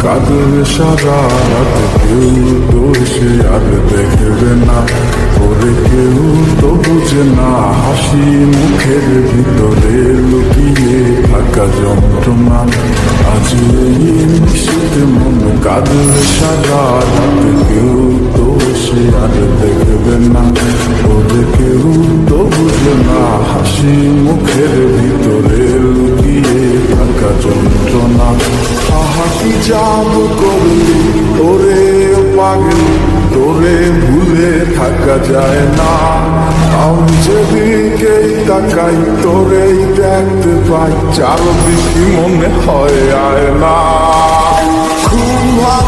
কাঁদবে সারা রাত, কেউ তো এসে আর দেখবে না, ওরে কেউ তো বুঝে না হাসি মুখের ভিতরে লুকিয়ে থাকা যন্ত্রণা। আজ এই মিশতে মন কাঁদবে সারা রাত, কেউ তো এসে আর দেখবে না, ওরে কেউ তো বুঝে না হাসি মুখের ভিতরে লুকিয়ে থাকা যন্ত্রণা। আহা কি জাদু করলি তোরে পাগল, তোরে ভুলে থাকা যায় না। আমি যেদিকেই তাকাই তোরেই দেখতে পাই, চারদিকে মনে হয় আয় না। খুব ভালো